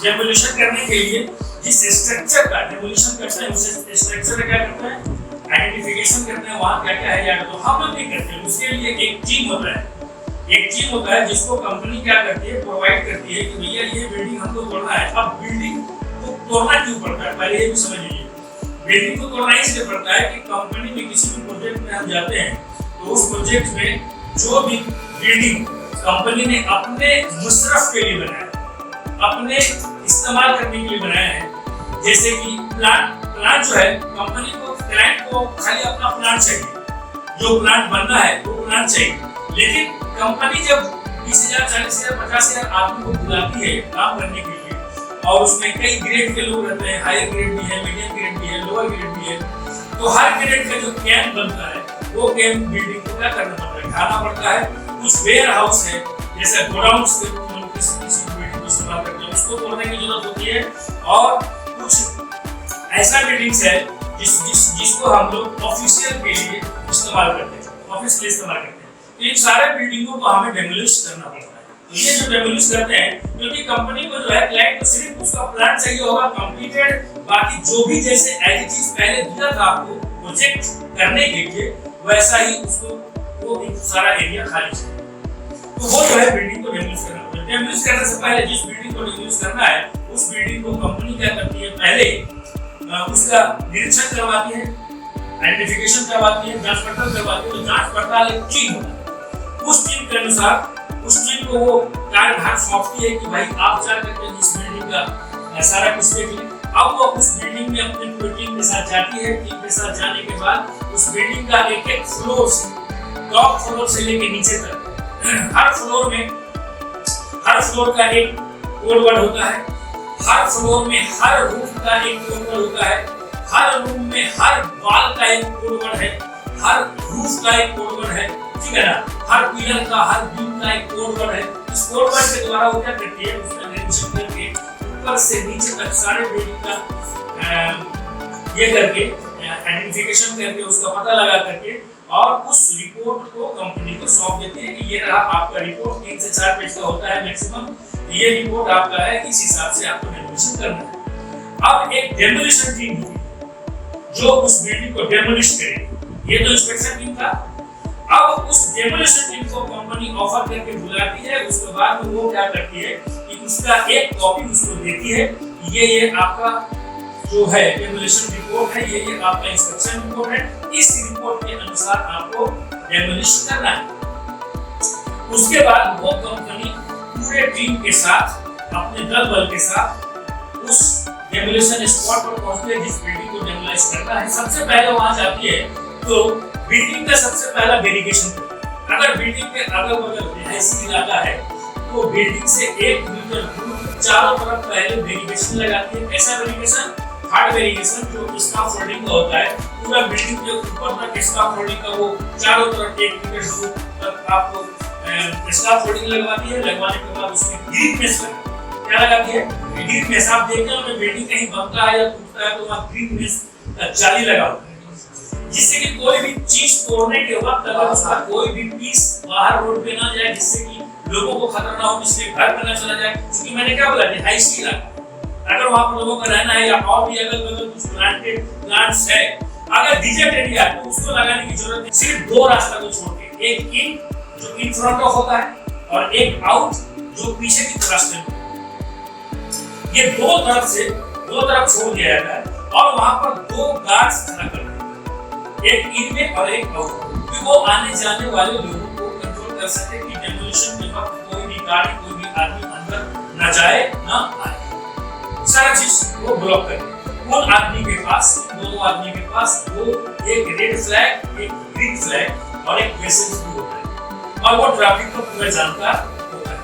Demolition करने के लिए जिस स्ट्रक्चर का डेमोलिशन करते हैं उस स्ट्रक्चर का क्या करते हैं, आइडेंटिफिकेशन करते हैं, वहां क्या क्या है या तो हम लोग नहीं करते हैं। उसके लिए एक टीम होता है, एक टीम होता है जिसको कंपनी क्या करती है, प्रोवाइड करती है कि भैया ये बिल्डिंग हमको तोड़ना है। अब बिल्डिंग को तोड़ना क्यों पड़ता है, पहले ये भी समझ लीजिए। बिल्डिंग को तोड़ना इसलिए पड़ता है कि कंपनी में किसी भी प्रोजेक्ट में हम जाते हैं तो उस प्रोजेक्ट में जो भी बिल्डिंग कंपनी ने अपने मुशर्रफ के लिए बनाया, अपने इस्तेमाल करने के लिए बनाया है, जैसे कि प्लांट जो है कंपनी को, क्लाइंट को खाली अपना प्लांट चाहिए, जो प्लांट बनना है वो प्लांट चाहिए। लेकिन कंपनी जब 20,000, 40,000, 50,000 आदमी को बुलाती है काम करने के लिए और उसमें कई ग्रेड के लोग रहते हैं, हायर ग्रेड भी है, मीडियम ग्रेड भी है, लोअर ग्रेड भी है, तो हर ग्रेड का जो कैंप बनता है वो कैंप बिल्डिंग को क्या करना पड़ता है, ढाना पड़ता है। कुछ वेयर हाउस है जैसे गोडाउन से किसी बिल्डिंग को इस्तेमाल करते हैं उसको तोड़ने की जरूरत होती है, और कुछ ऐसा बिल्डिंग्स है जिसको हम लोग ऑफिशियल के लिए इस्तेमाल करते हैं, ऑफिस के लिए इस्तेमाल करते हैं। तो इन सारे बिल्डिंगों को हमें डेमोलिश करना पड़ता है। तो ये जो डेमोलिश करते हैं, क्योंकि कंपनी को जो है क्लाइंट को सिर्फ उसका प्लान चाहिए होगा कंप्लीटेड, बाकी जो भी जैसे एज चीज पहले दिया था आपको प्रोजेक्ट करने के लिए वैसा ही उसको वो सारा एरिया खाली चाहिए। तो वो जो है बिल्डिंग को डेमोलिश करना पड़ता है। डेमोलिश करने से पहले जिस बिल्डिंग को डेमोलिश करना है उस बिल्डिंग को कंपनी क्या करती है, पहले उसका निरीक्षण करवाती है, आइडेंटिफिकेशन करवाती है, जांच पड़ताल करवाती है। तो जांच पड़ताल एक टीम होता है, उस टीम के अनुसार उस टीम को वो कार्यभार सौंपती है कि भाई आप जा करके इस बिल्डिंग का सारा कुछ देख लें। अब वो उस बिल्डिंग में अपनी पूरी टीम के साथ जाती है। टीम के साथ जाने के बाद उस बिल्डिंग का एक एक फ्लोर से, टॉप फ्लोर से लेके नीचे तक हर फ्लोर का एक कोड वर्ड होता है, हर फ्लोर में हर रूफ का एक कोड वर्ड होता है, हर रूम में हर वॉल का एक कोड वर्ड है, हर रूफ का एक कोड वर्ड है, ठीक है ना, हर पिलर का, हर बीम का एक कोड वर्ड है। इस कोड वर्ड के द्वारा वो क्या करती है, उसका निरीक्षण करके ऊपर से नीचे तक सारे बिल्डिंग का ये करके आइडेंटिफिकेशन करके उसका पता लगा करके और उस रिपोर्ट को कंपनी को सौंप देती है कि ये रहा आपका रिपोर्ट, 3 से 4 पेज का होता है मैक्सिमम, ये रिपोर्ट आपका है, इस हिसाब से आपको डेमोलिशन करना है। अब एक डेमोलिशन टीम होगी जो उस बिल्डिंग को डेमोलिश करेगी। ये तो इंस्पेक्शन टीम था। अब उस डेमोलिशन टीम को कंपनी ऑफर करके बुलाती है, उसके बाद वो क्या करती है कि उसका एक कॉपी उसको देती है, ये आपका जो है डेमोलिशन रिपोर्ट है, ये आपका इंस्पेक्शन रिपोर्ट है, इस रिपोर्ट के अनुसार आपको डेमोलिश करना है। उसके बाद वो कंपनी पूरे टीम के साथ, अपने दल बल के साथ उस डेमोलिशन स्पॉट पर पहुंचती है जिस बिल्डिंग को डेमोलिश करना है। सबसे पहले वहां जाती है तो बिल्डिंग का सबसे पहला वेरिफिकेशन करती है। अगर बिल्डिंग के अगल बगल रिहायशी इलाका है तो बिल्डिंग से 1 मीटर दूर चारों तरफ पहले वेरिफिकेशन लगाती है। ऐसा वेरिफिकेशन, हार्ड वेरिफिकेशन जो स्काफ फोल्डिंग का होता है, पूरा बिल्डिंग के ऊपर तक स्काफ फोल्डिंग का वो चारों तरफ 1 मीटर दूर तक आपको स्काफ फोल्डिंग लगवाती है। लगवाने के बाद उसमें ग्रिप मेश क्या लगाती है, ग्रिप मेश। आप देखते हो बिल्डिंग कहीं बनता है या टूटता है तो वहाँ ग्रिप मेश जाली लगा होता है, जिससे कि कोई भी चीज तोड़ने के वक्त अगर उसका कोई भी पीस बाहर रोड पे ना जाए, जिससे कि लोगों को खतरा ना हो, किसी के घर पे ना चला जाए। क्योंकि मैंने क्या बोला, हाई इलाका, अगर वहां पर लोगों का रहना है या और भी अगल बगल कुछ प्लांट्स है, अगर डिजेट एरिया है तो उसको लगाने की जरूरत है। सिर्फ 2 रास्ता को छोड़ के, एक इन जो इन फ्रंट ऑफ होता है और एक आउट जो पीछे की तरफ से, ये 2 तरफ छोड़ दिया जाता है और वहां पर 2 गार्ड्स खड़ा कर देते हैं, एक इन में और एक आउट, कि वो आने जाने वाले लोगों को कंट्रोल कर सके कि डेमोलिशन के वक्त कोई भी गाड़ी, कोई भी आदमी अंदर न जाए न आए, सारा चीज वो ब्लॉक करे। उन आदमी के पास, दोनों आदमी के पास वो एक रेड फ्लैग, एक ग्रीन फ्लैग और एक मैसेज भी होता है और वो ट्रैफिक को पूरा जानकार होता है।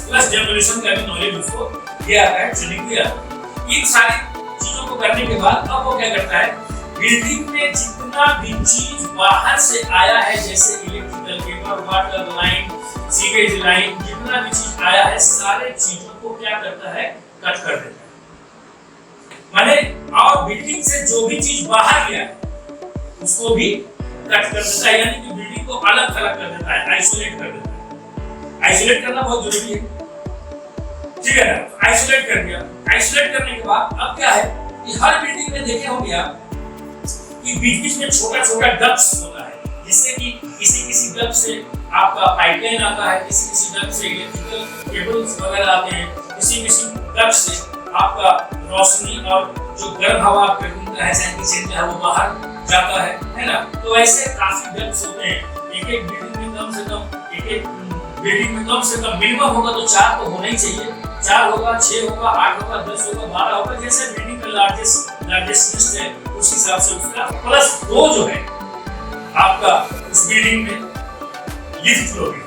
प्लस डेमोलिशन का भी नॉलेज उसको दिया जाता है, ट्रेनिंग दिया जाता है। इन सारी चीजों को करने के बाद अब वो क्या करता है, बिल्डिंग में जितना भी चीज बाहर से आया है, जैसे electrical cable, water line, sewage line, जितना भी चीज आया है सारे चीजों को क्या करता है, कट कर देता है। माने और बिल्डिंग से जो भी चीज बाहर गया है उसको भी कट कर देता है, यानी कि बिल्डिंग को अलग थलग कर देता है, आइसोलेट कर देता है। आइसोलेट करना बहुत जरूरी है, ठीक है ना, आइसोलेट कर दिया। आइसोलेट करने के बाद अब क्या है कि हर बिल्डिंग में देखे होंगे आप कि बीच बीच में छोटा छोटा डक्ट्स होता है, जिससे कि किसी डक्ट से आपका पाइपलाइन आता है, किसी डक्ट से इलेक्ट्रिकल केबल्स वगैरह आते हैं, किसी डक्ट से आपका रोशनी और जो गर्म हवा आपके रूम का है चाहे वो बाहर जाता है ना। तो ऐसे काफी डक्ट्स होते हैं। एक बिल्डिंग में कम से कम मिनिमम होगा तो 4 तो होना ही चाहिए। 4 होगा, 6 होगा, 8 होगा, 10 होगा, 12 होगा, जैसे बिल्डिंग का लार्जेस्ट है उस हिसाब से उसका प्लस 2 जो है आपका उस बिल्डिंग में लिफ्ट फ्लो भी,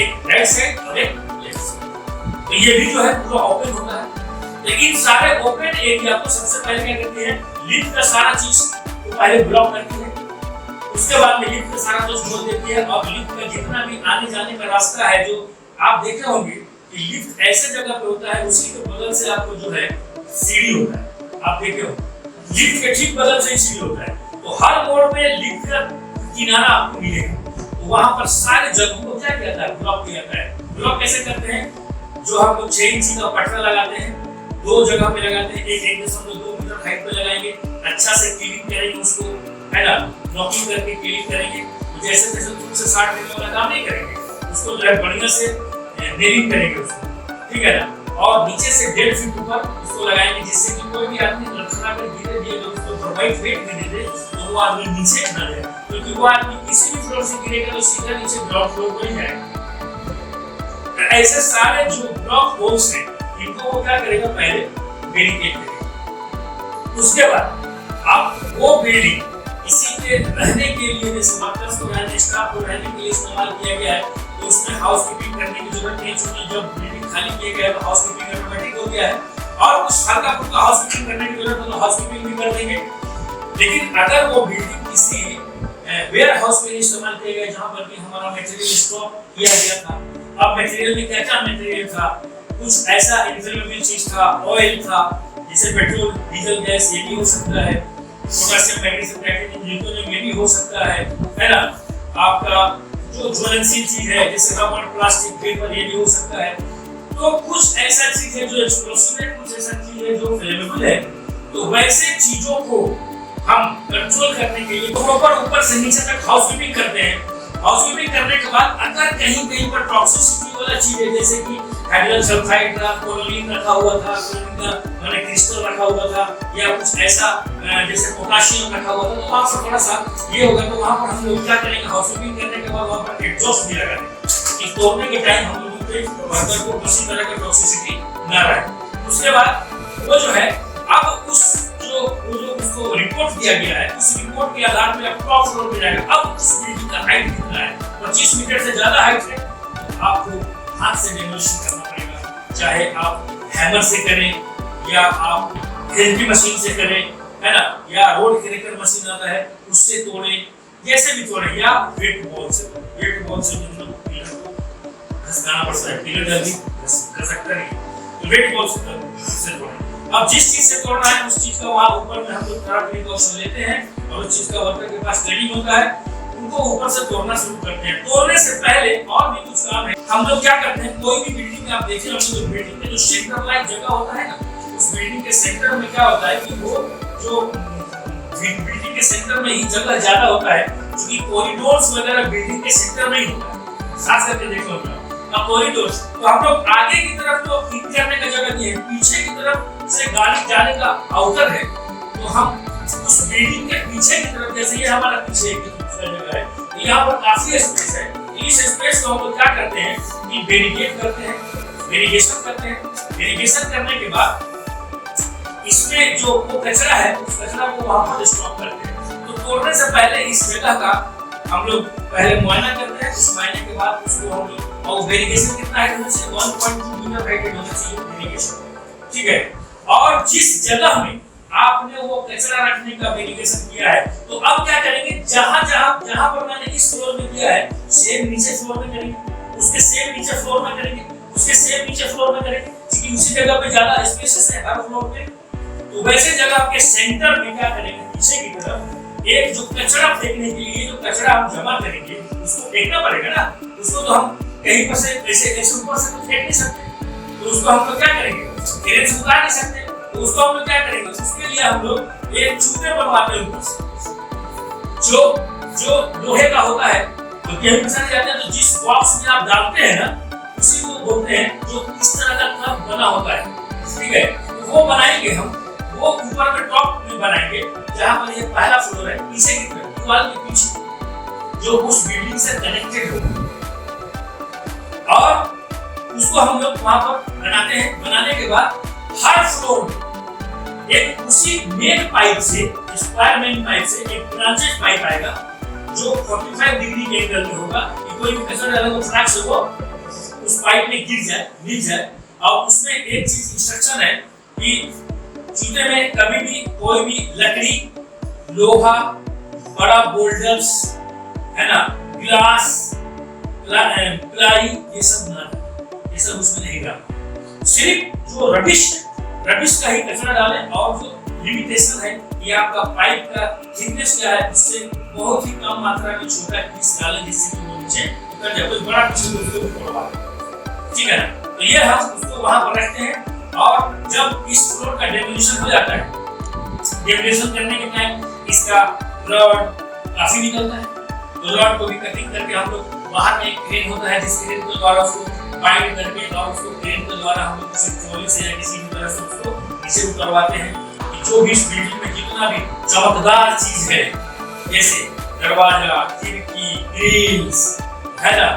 एक राइट साइड और एक लेफ्ट साइड। तो ये भी जो है पूरा ओपन होता है। लेकिन सारे ओपन एरिया को सबसे पहले क्या करते हैं, लिफ्ट का सारा चीज तो पहले ब्लॉक करती है, उसके बाद में लिफ्ट का सारा चीज खोल देती है। और लिफ्ट का जितना भी आने जाने का रास्ता है, जो आप देखे होंगे कि लिफ्ट ऐसे जगह पे होता है उसी के बगल से आपको जो है सीढ़ी होता है। आप देखे हो लिफ्ट के ठीक बगल से सीढ़ी होता है। तो हर मोड़ में लिफ्ट का किनारा आपको मिलेगा। तो वहां पर सारे जगहों को क्या किया जाता है, ब्लॉक किया जाता है। ब्लॉक कैसे करते हैं, जो हम लोग 6 इंची का पटरा लगाते हैं, 2 जगह पे लगाते हैं, 1.2 मीटर हाइट पे लगाएंगे, अच्छा से क्लीन करेंगे उसको, है ना, नॉकिंग करके क्लीन करेंगे। जैसे तुम से 60 मिनट वाला काम नहीं करेंगे, उसको जो है बढ़िया से नेलिंग करेंगे उसको, ठीक है ना। और नीचे से 1.5 फीट ऊपर उसको लगाएंगे, जिससे कि कोई भी आदमी लड़खड़ा कर गिरे दिए तो उसको प्रोवाइड वेट भी दे दे तो वो आदमी नीचे न जाए, क्योंकि वो आदमी किसी भी फ्लोर से गिरेगा तो सीधा नीचे ग्राउंड फ्लोर पर ही जाएगा। ऐसे सारे जो ब्लॉक होल्स हैं इनको वो क्या करेगा, पहले बैरिकेड करेगा। उसके बाद अब वो बिल्डिंग किसी के रहने के लिए, जैसे वर्कर्स को रहने, स्टाफ को रहने के लिए इस्तेमाल किया गया है, तो उसमें हाउसकीपिंग करने की जरूरत नहीं, क्योंकि जब बिल्डिंग खाली किया गया है तो हाउसकीपिंग ऑटोमेटिक हो गया है। और कुछ हल्का फुल्का हाउसकीपिंग करने की जरूरत है तो हाउसकीपिंग भी कर देंगे। लेकिन अगर वो बिल्डिंग किसी वेयर हाउस में इस्तेमाल किया गया जहाँ पर कि हमारा मटेरियल स्टॉक किया गया था, अब मटेरियल में क्या क्या मटेरियल था, कुछ ऐसा इन्फ्लेमेबल चीज था, ऑयल था, जैसे पेट्रोल, डीजल, गैस, ये भी हो सकता है, पोटेशियम, मैग्नीशियम, टाइटेनियम, यूरेनियम, ये भी हो सकता है ना। आपका जो ज्वलनशील चीज है जैसे रबर, प्लास्टिक, पेपर, ये भी हो सकता है। तो कुछ ऐसा चीज है जो एक्सप्लोसिव है, कुछ ऐसा चीज है जो फ्लेमेबल है। तो वैसे चीजों को हम कंट्रोल करने के लिए प्रॉपर ऊपर से नीचे तक हाउसकीपिंग करते हैं। हाउसकीपिंग करने के बाद अगर कहीं पर टॉक्सिसिटी वाला चीज है, जैसे कि हाइड्रोजन सल्फाइड था, क्लोरीन रखा हुआ था, क्लोरीन का मैंने क्रिस्टल रखा हुआ था, या कुछ ऐसा जैसे पोटेशियम रखा हुआ था, तो वहां पर थोड़ा सा ये होगा। तो वहां पर हम लोग क्या करेंगे, हाउसकीपिंग करने के बाद वहां पर एग्जॉस्ट भी लगा देंगे कि तोड़ने के टाइम हम लोगों पे वर्कर को किसी तरह का टॉक्सिसिटी ना रहे। उसके बाद वो जो है अब उसको रिपोर्ट दिया गया है, उस रिपोर्ट के आधार पर टॉप फ्लोर पे जाएगा। अब उस बिल्डिंग का हाइट कितना है, 25 मीटर से ज्यादा हाइट है, तो आपको हाथ से डेमोलिशन करना पड़ेगा, चाहे आप हैमर से करें या आप एलबी मशीन से करें, है ना, या रोड क्रैकर मशीन आता है उससे तोड़ें, जैसे भी तोड़ें, या वेट बॉल से मतलब पिलर को घसकाना पड़ता है, पिलर जल्दी घस सकता नहीं, तो वेट बॉल से तोड़ें। अब जिस चीज से तोड़ना है उस चीज का वहां ऊपर में हम लोग थोड़ा प्रिकॉशन लेते हैं, और उस चीज का वर्कर के पास ट्रेनिंग होता है, उनको ऊपर से तोड़ना शुरू करते हैं। तोड़ने से पहले और भी कुछ काम है। हम लोग क्या करते हैं, कोई भी बिल्डिंग में आप देखें होंगे तो बिल्डिंग में जो सेंटर लाइक जगह होता है ना, उस बिल्डिंग के सेंटर में क्या होता है कि वो जो बिल्डिंग के सेंटर में ही जगह ज्यादा होता है, क्योंकि कॉरिडोर्स वगैरह बिल्डिंग के सेंटर में ही होता है। साथ करके देखो अब कॉरिडोर्स, तो हम लोग आगे की तरफ तो इन करने का जगह नहीं है, पीछे की तरफ से गाड़ी जाने का आउटर है, तो हम उस बिल्डिंग के पीछे की तरफ, जैसे ये हमारा पीछे की जगह है, यहाँ पर काफी स्पेस है, इस स्पेस को हम लोग क्या करते हैं कि बैरिकेड करते हैं, वेरिगेशन करते हैं। वेरिगेशन करने के बाद इसमें जो वो कचरा है उस कचरा को वहां पर स्टॉक करते हैं। तो तोड़ने से पहले इस जगह का हम लोग पहले मुआयना करते हैं, उस मुआयने के बाद उसको हम लोग, और वेरिगेशन कितना हाइट होना चाहिए, 1.2 मीटर हाइट होना चाहिए वेरिगेशन, ठीक है। और जिस जगह में आपने वो कचरा रखने का वेरिगेशन किया है, तो अब क्या करेंगे, जहां पर मैंने इस फ्लोर में किया है, सेम नीचे फ्लोर में करेंगे, उसके सेम नीचे फ्लोर में करेंगे, उसके सेम नीचे फ्लोर में करेंगे, क्योंकि उसी जगह पे ज्यादा स्पेसेस है हर फ्लोर पे। तो वैसे जगह के सेंटर में क्या करेंगे, पीछे की तरफ एक जो कचरा फेंकने के लिए जो कचरा हम जमा करेंगे उसको फेंकना पड़ेगा ना, उसको तो हम कहीं पर से ऐसे ऊपर से तो फेंक नहीं सकते, तो उसको हम लोग क्या करेंगे, क्रेन से उतार नहीं सकते, तो उसको हम लोग क्या करेंगे, उसके लिए हम लोग एक चूते बनवाते हैं ऊपर से, जो लोहे का होता है, तो गेहूं किसान जाते हैं, तो जिस बॉक्स में आप डालते हैं ना उसी को बोलते हैं, जो इस तरह का कर्व बना होता है, ठीक है। तो वो बनाएंगे हम, वो ऊपर में टॉप में बनाएंगे, जहां पर ये पहला फ्लोर है, पीछे की तरफ दीवार के पीछे, जो उस बिल्डिंग से कनेक्टेड हो, और उसको हम लोग वहां पर बनाते हैं। बनाने के बाद हर फ्लोर में एक उसी मेन पाइप से, स्क्वायर मेन पाइप से एक ब्रांचेज पाइप आएगा, जो 45 डिग्री के एंगल में होगा, कि कोई भी कचरा डाले तो फटाक से वो उस पाइप में गिर जाए। और उसमें एक चीज इंस्ट्रक्शन है कि चूते में कभी भी कोई भी लकड़ी, लोहा, बड़ा बोल्डर्स, है ना, ग्लास, प्लाई, ये सब ना, ये सब उसमें नहीं डालना। सिर्फ जो रबिश का ही कचरा डालें, और जो लिमिटेशन है ये आपका पाइप का थिकनेस क्या है, उससे बहुत ही कम मात्रा में छोटा पीस डालें, जिससे कि वो नीचे उतर जाए, कोई बड़ा पीस उसको उड़वा दे, ठीक है ना। तो ये हम उसको वहां पर रखते हैं, और जब इस फ्लोर का डेमोलिशन हो जाता है, डेमोलिशन करने के टाइम इसका रॉड काफी निकलता है, तो रॉड को भी कटिंग करके हम लोग बाहर में एक क्रेन होता है, जिस क्रेन के द्वारा उसको बाइंड करके और उसको क्रेन के द्वारा हम लोग किसी ट्रॉली से या किसी भी तरह से उसको नीचे उतरवाते हैं। जो भी इस बिल्डिंग में जितना भी चमकदार चीज है, जैसे दरवाजा, खिड़की, ग्रिल्स, है ना,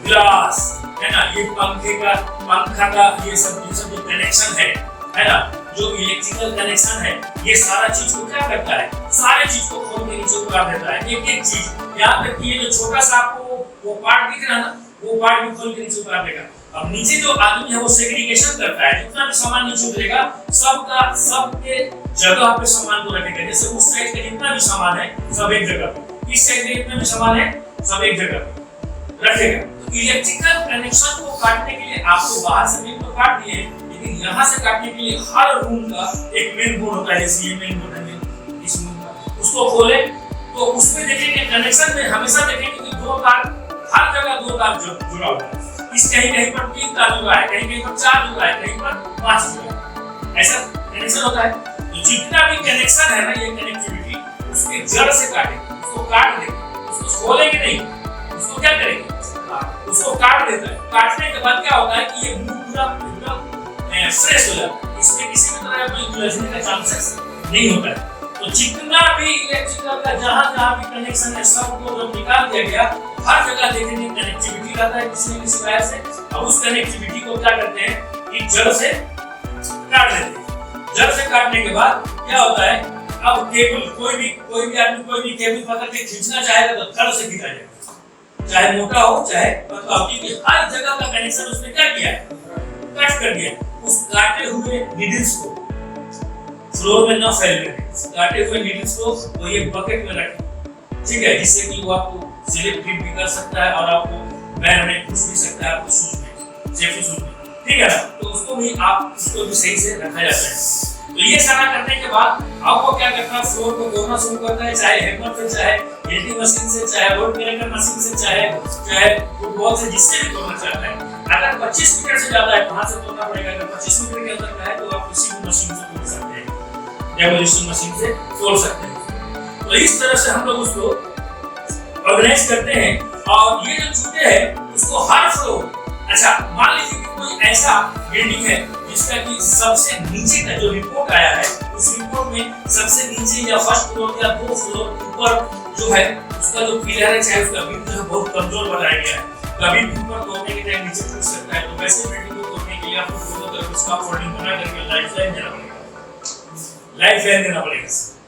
ग्लास, है ना, ये पंखा का ये सब जो कनेक्शन है ना, जो इलेक्ट्रिकल कनेक्शन है, ये सारा चीज को क्या करता है, सारे चीज को खोल के नीचे उतार देता है, एक एक चीज। यहाँ तक कि ये जो छोटा सा आपको वो पार्ट दिख रहा है ना, वो पार्ट भी खोल के नीचे उतार देगा। अब नीचे जो आदमी है वो सेग्रीगेशन करता है, जितना भी सामान नीचे उतरेगा सबके जगह पे सामान को रखेगा। जैसे उस साइड का जितना भी सामान है सब एक जगह पे, इस साइड का जितना भी सामान है सब एक जगह पे रखेगा। तो इलेक्ट्रिकल कनेक्शन को काटने के लिए आपको बाहर से भी तो काट दिए, लेकिन यहाँ से काटने के लिए हर रूम का एक मेन बोर्ड होता है, जैसे ये मेन बोर्ड है इस रूम का, उसको खोले तो उसमें देखेंगे कनेक्शन में हमेशा देखेंगे कि दो तार, हर जगह दो तार जुड़ा हुआ है। इस कहीं पर 3 तार जुड़ा है, कहीं पर 4 जुड़ा है, कहीं पर 5 जुड़ा है, ऐसा कनेक्शन होता है। तो जितना भी कनेक्शन है ना, ये कनेक्टिविटी उसके जड़ से काटेंगे, उसको काट देंगे, उसको खोलेंगे नहीं, उसको क्या करेंगे, उसको काट देता है। काटने के बाद क्या होता है कि ये पूरा फ्रेश हो जाता है, इसमें किसी भी तरह कोई उलझने का चांसेस नहीं होता है। तो जितना भी इलेक्ट्रिकल का जहां भी कनेक्शन है, सबको जब निकाल दिया गया, हर जगह देखेंगे कनेक्टिविटी रहता है किसी न किसी वजह से, और उस कनेक्टिविटी को क्या करते हैं कि जड़ से काट देते हैं। जड़ से काटने के बाद क्या होता है, अब केबल कोई भी आदमी कोई भी केबल पकड़ के खींचना चाहेगा तो जड़ से खींचा जाएगा, चाहे मोटा हो चाहे पतला हो, क्योंकि हर जगह का कनेक्शन उसने क्या किया है, कट कर दिया। उस काटे हुए नीडल्स को फ्लोर में न फैलने दें, काटे हुए नीडल्स को वो ये बकेट में रखें, ठीक है, जिससे कि वो आपको स्लिप ग्रिप भी कर सकता है और आपको पैर में घुस भी सकता है, आपको शूज में, सेफ्टी शूज में, ठीक है ना। तो उसको भी सही से रखा जाता है। तो ये सारा करने के बाद आपको क्या करना है, फ्लोर को तोड़ना शुरू करना है, चाहे हैमर से, चाहे ड्रिलिंग मशीन से, चाहे रोड ब्रेकर मशीन से, चाहे फुटबॉल से, जिससे भी तोड़ना चाहता है। अगर 25 मीटर से ज्यादा है वहां से तोड़ना पड़ेगा, अगर 25 मीटर के अंदर का है तो आप किसी भी मशीन से तोड़ सकते हैं, डेमोलिशन मशीन से तोड़ सकते हैं। तो इस तरह से हम लोग उसको ऑर्गेनाइज करते हैं। और ये जो चूते हैं उसको हर फ्लोर, अच्छा मान लीजिए कि कोई ऐसा बिल्डिंग है जिसका कि सबसे नीचे का जो रिपोर्ट आया है, उस रिपोर्ट में सबसे नीचे या फर्स्ट फ्लोर या 2 फ्लोर ऊपर जो है उसका जो पिलर है, चाहे उसका बीम जो है बहुत कमजोर बनाया गया है, कभी भी ऊपर तोड़ने के टाइम नीचे टूट सकता है। तो वैसे बिल्डिंग को तोड़ने के लिए आपको दोनों तरफ उसका फोल्डिंग बना करके लाइफलाइन देना पड़ेगा, लाइफलाइन देना पड़ेगा,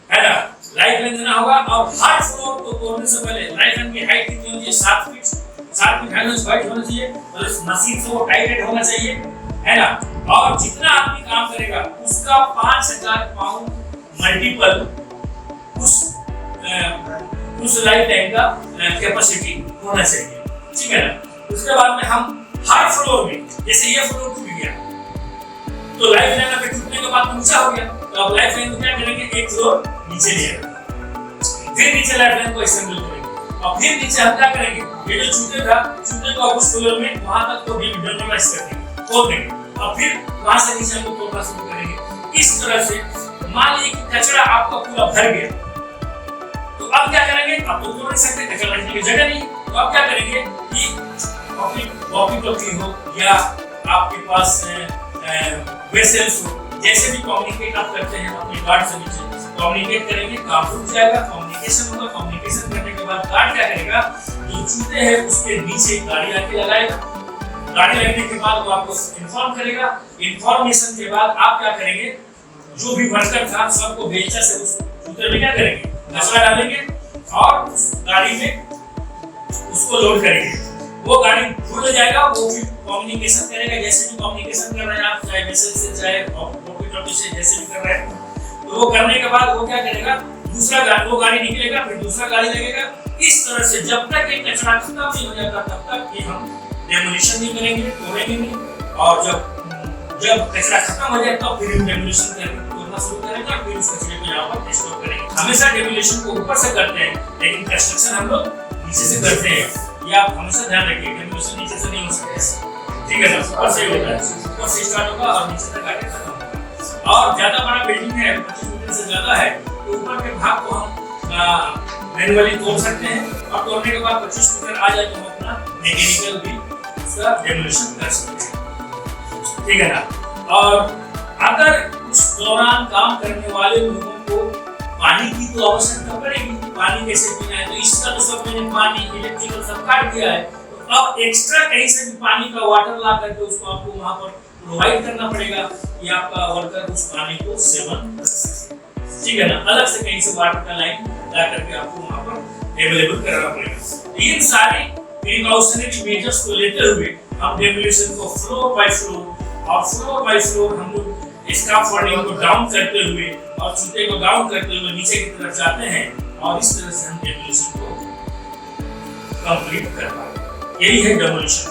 है ना, लाइफलाइन देना होगा। और हर फ्लोर को तोड़ने से पहले लाइफलाइन की हाइट कितनी होनी चाहिए, 7 फीट हाइट होना चाहिए, और इस मशीन से वो टाइटेड होना चाहिए, है ना। और जितना आदमी काम करेगा उसका 5000 पाउंड मल्टीपल उस लाइफ टाइम का कैपेसिटी होना चाहिए, ठीक है ना। उसके बाद में हम हर फ्लोर में, जैसे ये फ्लोर टूट गया तो लाइफ लाइन पे टूटने के बाद ऊंचा हो गया, तो अब लाइफ लाइन को क्या करेंगे, एक फ्लोर नीचे ले आएंगे, फिर नीचे लाइफ लाइन को असेंबल करेंगे, और फिर नीचे हम क्या करेंगे, ये जो चूते को उस फ्लोर में वहां तक को भी डेमोलाइज कर देंगे, खोद देंगे। और फिर वहां से नीचे हम लोग तोड़ना शुरू करेंगे। इस तरह से मान लीजिए कि कचरा आपका पूरा भर गया, तो अब क्या करेंगे, आप तो तोड़ नहीं सकते, कचरा रखने की जगह नहीं, तो अब क्या करेंगे कि वॉकी टॉकी हो या आपके पास वेसल्स हो, जैसे भी कम्युनिकेट आप करते हैं अपने गार्ड से नीचे कम्युनिकेट करेंगे, काम रुक जाएगा, कम्युनिकेशन होगा। कम्युनिकेशन करने के बाद गार्ड क्या करेगा, जो जूते हैं उसके नीचे गाड़ी आके लगाएगा, गाड़ी लगने के बाद वो आपको इन्फॉर्म करेगा। इन्फॉर्मेशन के बाद आप क्या करेंगे, जो भी वर्कर था सबको बेलचा से उस जूते में क्या करेंगे, कचरा डालेंगे और उस गाड़ी में उसको लोड करेंगे। वो गाड़ी खुल जाएगा, वो भी कम्युनिकेशन करेगा, जैसे भी कम्युनिकेशन कर रहे हैं आप, चाहे मैसेज से चाहे वॉकी टॉकी से, जैसे भी कर रहे हैं। तो वो करने के बाद वो क्या करेगा, वो गाड़ी निकलेगा, फिर दूसरा गाड़ी लगेगा। इस तरह से जब तक ये कचरा खत्म नहीं हो जाता तब तक ये हम डेमोलिशन नहीं करेंगे, तोड़ेंगे नहीं। और जब कचरा खत्म हो जाए तब फिर हम डेमोलिशन करना शुरू करेंगे, फिर उस कचरे को यहाँ पर स्टोर करेंगे। हमेशा डेमोलिशन को ऊपर से करते हैं, लेकिन कंस्ट्रक्शन हम लोग नीचे से करते हैं। ये आप हमेशा ध्यान रखिए, डेमोलिशन नीचे से नहीं हो सकता, ठीक है ना, ऊपर से होता है, ऊपर से स्टार्ट होगा और नीचे तक आके खत्म होगा। और ज्यादा बड़ा बिल्डिंग है, 25 मीटर से ज्यादा है, तो ऊपर के भाग को हम मैनुअली तोड़ सकते हैं और तोड़ने के बाद 25 मीटर आ जाए तो हम अपना मैकेनिकल भी उसका डेमोलिशन कर सकते हैं, ठीक है ना। और अगर उस दौरान काम करने वाले लोगों को पानी की तो आवश्यकता पड़ेगी, पानी कैसे पीना है, तो इसका तो सब मैंने पानी इलेक्ट्रिकल सब काट दिया है। तो अब एक्स्ट्रा कहीं से भी पानी का वाटर ला करके उसको आपको वहां पर प्रोवाइड करना पड़ेगा कि आपका वर्कर उस पानी को सेवन कर सके, ठीक है ना। अलग से कहीं से वाटर का लाइन ला करके आपको वहां पर अवेलेबल कराना पड़ेगा। इन सारे प्रिकॉशनरी मेजर्स को लेते हुए हम डेमोलिशन को फ्लोर बाय फ्लोर और फ्लोर बाय फ्लोर हम लोग स्कैफोल्डिंग को डाउन करते हुए और जूते को डाउन करते हुए नीचे की तरफ जाते हैं और इस तरह से हम डेमोलिशन को कंप्लीट कर पाएंगे। यही है डेमोलिशन,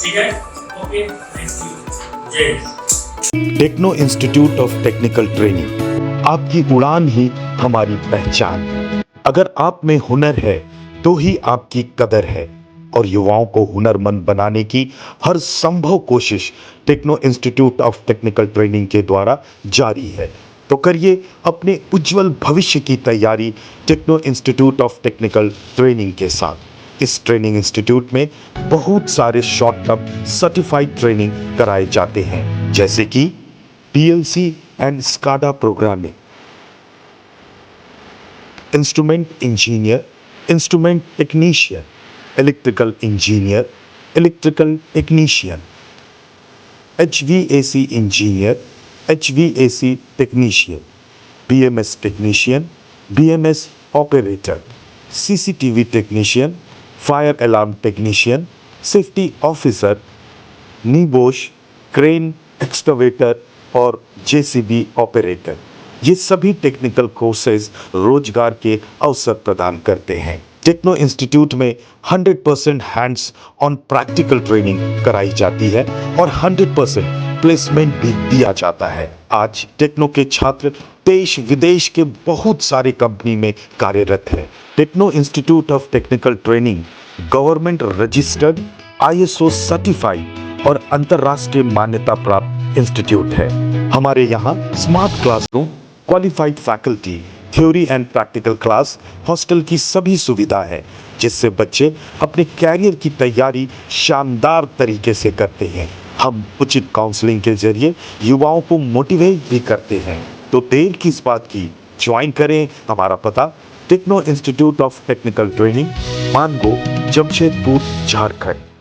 ठीक है। ओके, थैंक यू, जय हिंद। Techno Institute of Technical Training, आपकी उड़ान ही हमारी पहचान। अगर आप में हुनर है तो ही आपकी कदर है, और युवाओं को हुनरमंद बनाने की हर संभव कोशिश Techno Institute of Technical Training के द्वारा जारी है। तो करिए अपने उज्जवल भविष्य की तैयारी Techno Institute of Technical Training के साथ। इस ट्रेनिंग इंस्टीट्यूट में बहुत सारे शॉर्ट टर्म सर्टिफाइड ट्रेनिंग कराए जाते हैं, जैसे कि PLC and SCADA programming, instrument engineer, instrument technician, electrical engineer, electrical technician, HVAC engineer, HVAC technician, BMS technician, BMS operator, CCTV technician, fire alarm technician, safety officer, NEBOSH, crane, excavator और JCB operator. ये सभी technical courses रोजगार के अवसर प्रदान करते हैं। Techno institute में 100% हैंड्स ऑन प्रैक्टिकल ट्रेनिंग कराई जाती है और 100% प्लेसमेंट भी दिया जाता है। आज टेक्नो के छात्र देश विदेश के बहुत सारे कंपनी में कार्यरत है। Techno Institute of Technical Training government registered, ISO certified और अंतर्राष्ट्रीय मान्यता प्राप्त इंस्टीट्यूट है। हमारे यहाँ smart classroom, qualified faculty, theory and practical class, hostel की सभी सुविधा है, जिससे बच्चे अपने कैरियर की तैयारी शानदार तरीके से करते हैं। हम उचित काउंसलिंग के जरिए युवाओं को मोटिवेट भी करते हैं। तो देर किस बात की, ज्वाइन करें। हमारा पता Techno Institute of Technical Training, Mango, Jamshedpur, Jharkhand.